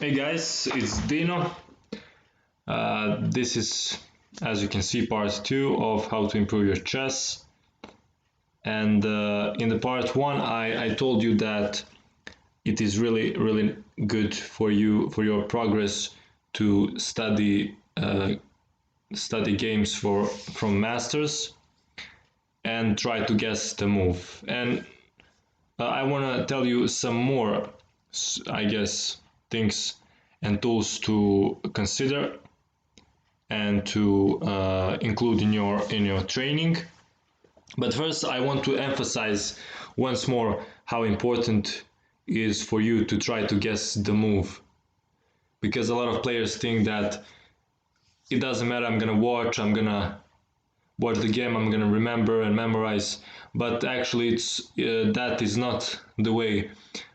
Hey guys, it's Dino. This is, as you can see, part 2 of how to improve your chess. And in the part 1, I told you that it is really good for you, for your progress, to study games from masters and try to guess the move. And I want to tell you some more, I guess, things and tools to consider and to include in your training. But first, I want to emphasize once more how important it is for you to try to guess the move, because a lot of players think that it doesn't matter. I'm gonna watch the game. I'm gonna remember and memorize. But actually, it's that is not the way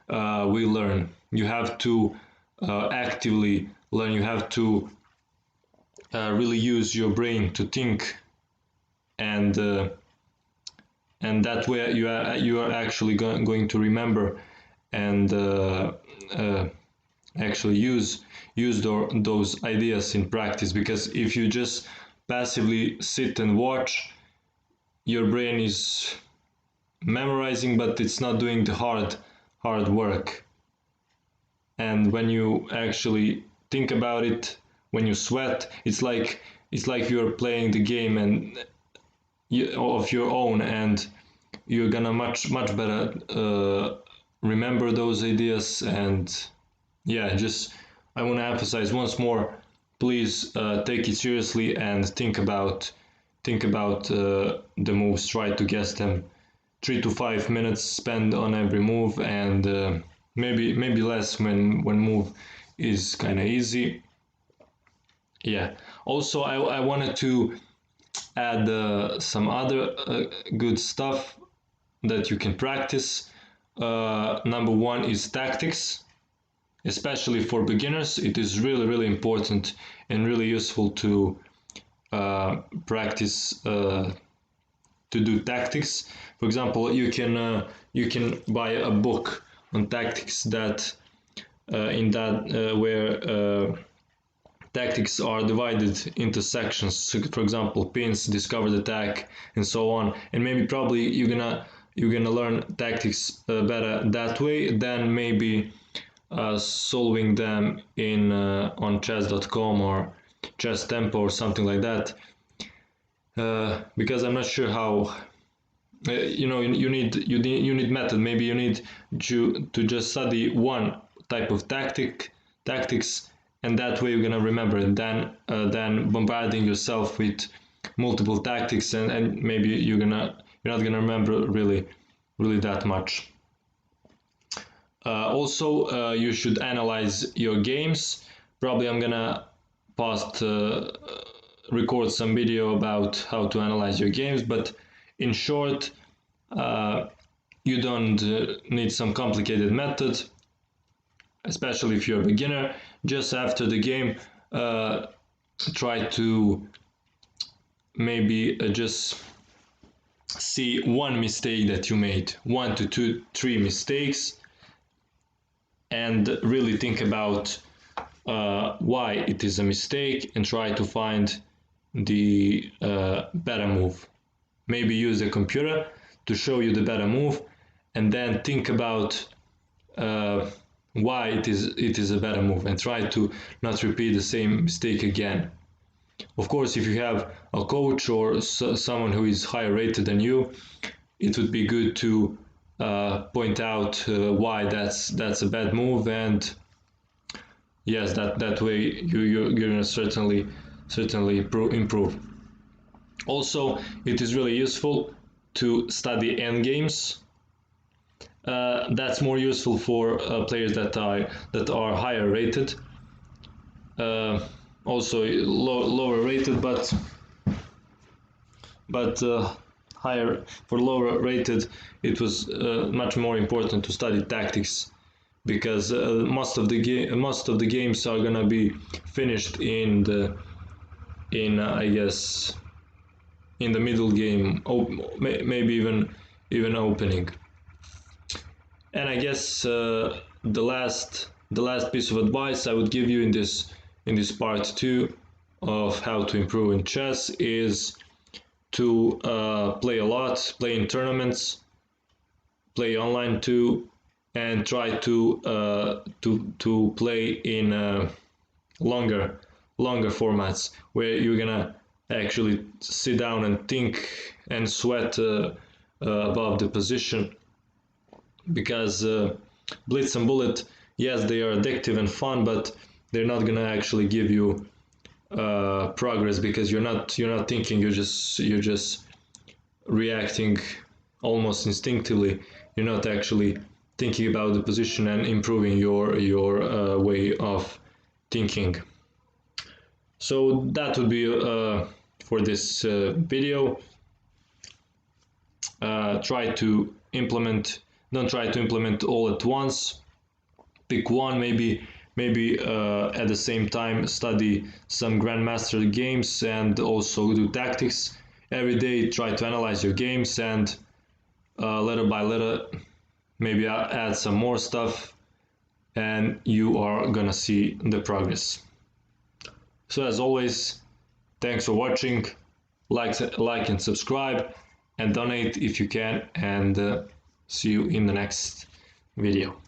we learn. You have to actively learn. You have to really use your brain to think, and that way you are actually going to remember and actually use those ideas in practice. Because if you just passively sit and watch, your brain is memorizing, but it's not doing the hard work. And when you actually think about it, when you sweat, it's like you're playing the game of your own, and you're gonna much better remember those ideas. And yeah, just I want to emphasize once more, please take it seriously and think about the moves. Try to guess them. 3 to 5 minutes spend on every move, and maybe less when move is kind of easy. Yeah. Also, I wanted to add some other good stuff that you can practice. Number one is tactics, especially for beginners. It is really important and really useful to practice to do tactics. For example, you can buy a book on tactics that in that where tactics are divided into sections. So, for example, pins, discovered attack, and so on. And maybe probably you're gonna learn tactics better that way than maybe solving them in on chess.com or chess tempo or something like that. Because I'm not sure how. You need method. Maybe you need to just study one type of tactics, and that way you're gonna remember it. Then bombarding yourself with multiple tactics, and maybe you're not gonna remember really that much. Also, you should analyze your games. Probably I'm gonna post record some video about how to analyze your games, but in short, you don't need some complicated method, especially if you're a beginner. Just after the game, try to maybe just see one mistake that you made, 1 to 2, 3 mistakes, and really think about why it is a mistake, and try to find the better move. Maybe use the computer to show you the better move, and then think about why it is a better move, and try to not repeat the same mistake again. Of course, if you have a coach or someone who is higher rated than you, it would be good to point out why that's a bad move. And yes, that way you're gonna certainly improve. Also, it is really useful to study endgames. That's more useful for players that are higher rated. Also lower rated, but higher for lower rated, it was much more important to study tactics, because most of the games are gonna be finished in I guess in the middle game, maybe even opening. And I guess the last the last piece of advice I would give you in this part 2 of how to improve in chess is to play a lot, play in tournaments, play online too, and try to play in longer formats where you're gonna actually sit down and think and sweat above the position, because blitz and bullet, yes, they are addictive and fun, but they're not gonna actually give you progress, because you're not thinking, you're just reacting almost instinctively. You're not actually thinking about the position and improving your way of thinking. So that would be for this video. Try to implement, don't try to implement all at once. Pick one, maybe at the same time study some grandmaster games and also do tactics. Every day try to analyze your games, and letter by letter maybe add some more stuff, and you are gonna see the progress. So as always, thanks for watching. Like and subscribe, and donate if you can, and see you in the next video.